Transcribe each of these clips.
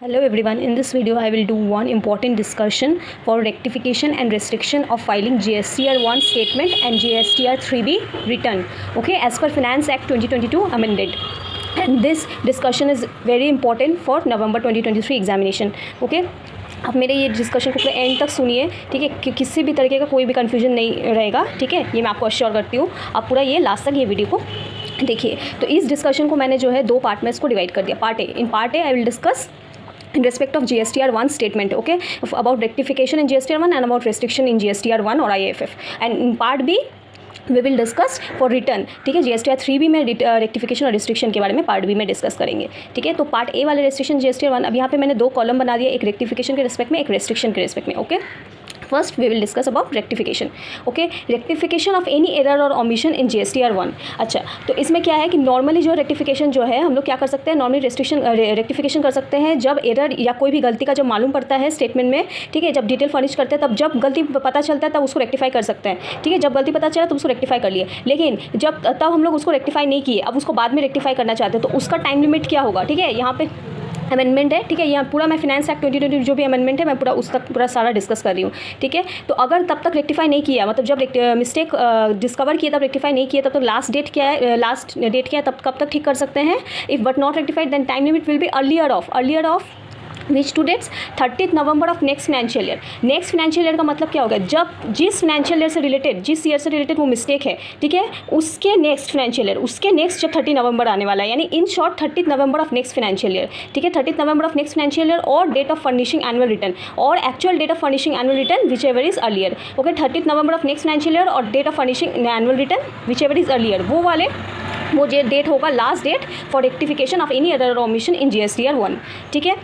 Hello everyone, in this video I will do one important discussion for rectification and restriction of filing GSTR 1 statement and GSTR 3B return, okay, as per Finance Act 2022 amended. And this discussion is very important for November 2023 examination, okay. आप मेरे ये discussion को पूरे and तक सुनिए, ठीक है, कि किसी भी तरीके का कोई भी कन्फ्यूजन नहीं रहेगा, ठीक है, ये मैं आपको अश्योर करती हूँ। आप पूरा ये लास्ट तक ये वीडियो को देखिए। तो इस डिस्कशन को मैंने जो है दो पार्ट में इसको डिवाइड कर दिया। Part A, in part A I will discuss in respect of GSTR 1 statement, okay, about rectification in GSTR 1 and about restriction in GSTR 1 or IFF, and in part B we will discuss for return, ठीक है। GSTR 3B में rectification और restriction के बारे में part B में discuss करेंगे, ठीक है। तो पार्ट ए वाले रेस्ट्रिक्शन GSTR 1, अब यहाँ पे मैंने दो कॉलम बना दिया, एक रेक्टिफिकेशन के रिस्पेक्ट में, एक रेस्ट्रिक्शन के रिस्पेक्ट में, okay. First we will discuss about rectification, okay, rectification of any error और ओमिशन इन GSTR 1। अच्छा, तो इसमें क्या है कि नॉर्मली जो रेक्टिफिकेशन जो है हम लोग क्या कर सकते हैं, नॉर्मली रेक्टिफिकेशन कर सकते हैं जब एरर या कोई भी गलती का जब मालूम पड़ता है स्टेटमेंट में, ठीक है, जब डिटेल फर्निश करते हैं तब जब गलती पता चलता है तब उसको रेक्टिफाई कर सकते हैं, ठीक है। जब गलती पता चला तो उसको रेक्टिफाई कर लिए, लेकिन जब तब हम लोग उसको रेक्टिफाई नहीं किए, अब उसको बाद में रेक्टिफाई करना चाहते हैं तो उसका टाइम लिमिट क्या होगा, ठीक है। यहाँ पे अमेंडमेंट है, ठीक है, यहाँ पूरा मैं फिनेंस एक्ट 2020 जो भी अमेंडमेंट है मैं पूरा उस तक पूरा सारा डिस्कस कर रही हूँ, ठीक है। तो अगर तब तक रेक्टिफाई नहीं किया, मतलब जब मिस्टेक डिस्कवर किया तब रेक्टिफाई नहीं किया, तब तक लास्ट डेट क्या है, तब कब तक ठीक कर सकते हैं। If but not rectified then time limit will be earlier of which two dates 30 November of next financial year. Next financial year का मतलब क्या होगा, जब जिस फाइनेंशियल ईयर से रिलेटेड, जिस ईयर से रिलेटेड वो मिस्टेक है, ठीक है, उसके नेक्स्ट फाइनेंशियल ईयर, उसके नेक्स्ट जब 30 नवंबर आने वाला है, यानी in short 30 November of next financial year, ठीक है, 30 November of next financial year और date of furnishing annual return और actual date of furnishing annual return whichever is earlier, okay. 30 November of next financial year और date of furnishing annual return whichever is earlier, वो date होगा last date for rectification of any other omission in GSTR 1, ठीक है।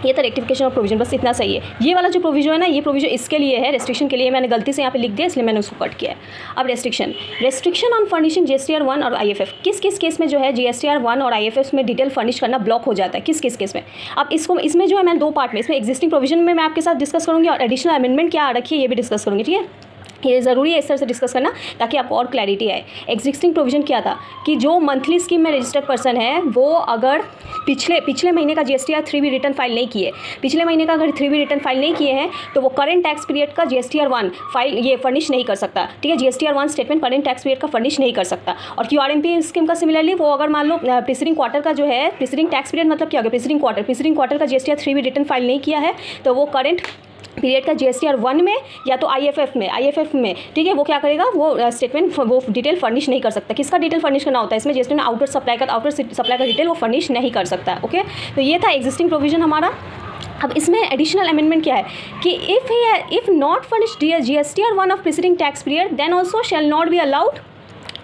ये तो rectification of provision, बस इतना सही है। ये वाला जो प्रोविजन है ना, ये प्रोविजन इसके लिए है, रेस्ट्रिक्शन के लिए। मैंने गलती से यहाँ पे लिख दिया इसलिए मैंने उसको कट किया है। अब रेस्ट्रिक्शन ऑन फर्निशिंग GSTR 1 और IFF, किस किस केस में जो है GSTR 1 और IFF में डिटेल फर्निश करना ब्लॉक हो जाता है, किस किस केस में। अब इसमें जो है मैं दो पार्ट में, इसमें एग्जिस्टिंग प्रोविजन में मैं आपके साथ डिस्कस करूँगी और एडिशनल अमेंडमेंट क्या आ रखी है ये भी डिस्कस करूँगी, ठीक है। ये ज़रूरी है इस तरह से डिस्कस करना ताकि आपको और क्लैरिटी आए। एग्जिस्टिंग प्रोविजन क्या था कि जो मंथली स्कीम में रजिस्टर्ड पर्सन है वो अगर पिछले महीने का GSTR 3B रिटर्न फाइल नहीं किए, पिछले महीने का अगर 3B रिटर्न फाइल नहीं किए हैं तो वो करंट टैक्स पीरियड का GSTR 1 फाइल ये फर्निश नहीं कर सकता, ठीक है। GSTR 1 statement current tax period का फर्निश नहीं कर सकता। और QRMP स्कीम का सिमिलरली वो अगर मान लो प्रीसीडिंग क्वार्टर का जो है, प्रीसीडिंग टैक्स पीरियड मतलब क्या होगा, प्रीसीडिंग क्वार्टर का GSTR 3B रिटर्न फाइल नहीं किया है तो वो करंट पीरियड का GSTR 1 में या तो IFF में, ठीक है, वो क्या करेगा, वो स्टेटमेंट वो डिटेल फर्निश नहीं कर सकता। किसका डिटेल फर्निश करना होता है इसमें, जिसमें आउटर सप्लाई का डिटेल वो फर्निश नहीं कर सकता, ओके। तो ये था एग्जिस्टिंग प्रोविजन हमारा। अब इसमें एडिशनल अमेंडमेंट क्या है कि if not furnish GSTR 1 of preceding tax period then also shall not be allowed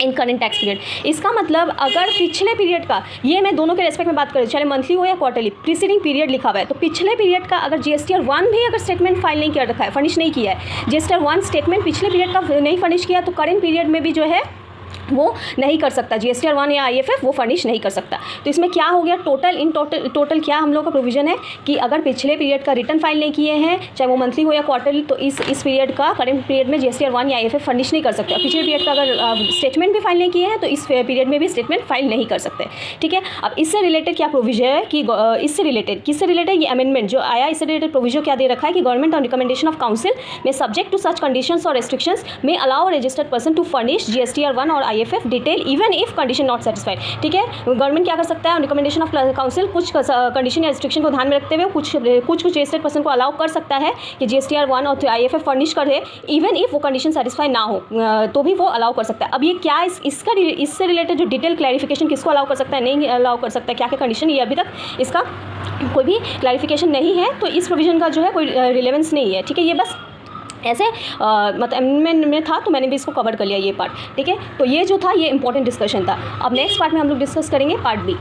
in current tax period. इसका मतलब अगर पिछले पीरियड का, ये मैं दोनों के रेस्पेक्ट में बात करूँ, चाहे मंथली हो या क्वार्टरली, प्रीसीडिंग पीरियड लिखा हुआ है तो पिछले पीरियड का अगर GSTR 1 भी अगर स्टेटमेंट फाइल नहीं कर रखा है, फर्निश नहीं किया है, GSTR 1 स्टेटमेंट पिछले पीरियड का नहीं फर्निश किया तो करंट पीरियड में भी जो है वो नहीं कर सकता, GSTR 1 या IFF वो फर्निश नहीं कर सकता। तो इसमें क्या हो गया, टोटल क्या हम लोग का प्रोविजन है कि अगर पिछले पीरियड का रिटर्न फाइल नहीं किए हैं, चाहे वो मंथली हो या क्वार्टरली, तो इस पीरियड का करंट पीरियड में GSTR 1 या IFF फर्निश नहीं कर सकते। और पिछले पीरियड का अगर स्टेटमेंट भी फाइल नहीं किए हैं तो इस पीरियड में भी स्टेटमेंट फाइल नहीं कर सकते, ठीक है। अब इससे रिलेटेड क्या प्रोविजन है कि किससे रिलेटेड ये अमेंडमेंट जो आया, इससे रिलेटेड प्रोविजन क्या दे रखा है कि government on recommendation of council में सब्जेक्ट टू सच कंडीशंस और रेस्ट्रिक्शंस में allow registered person to furnish GSTR 1 और IFF detail even if condition not satisfied, ठीक है। गवर्नमेंट क्या कर सकता है, रिकमेंडेशन ऑफ काउंसिल कुछ कंडीशन या रिस्ट्रिक्शन को ध्यान में रखते हुए कुछ रजिस्टर्ड पर्सन को अलाउ कर सकता है कि GSTR 1 और IFF फर्निश करे, इवन इफ वो कंडीशन सेटिस्फाई ना हो तो भी वो अलाउ कर सकता है। अब ये क्या इससे रिलेटेड जो डिटेल क्लैरिफिकेशन किसको अलाउ कर सकता है, नहीं अलाउ कर सकता है, क्या क्या कंडीशन, ये अभी तक इसका कोई भी क्लैरिफिकेशन नहीं है, तो इस प्रोविजन का जो है कोई रिलेवेंस नहीं है, ठीक है। ये बस ऐसे मतलब अमेंडमेंट में था तो मैंने भी इसको कवर कर लिया ये पार्ट, ठीक है। तो ये जो था ये इंपॉर्टेंट डिस्कशन था। अब नेक्स्ट पार्ट में हम लोग डिस्कस करेंगे पार्ट बी।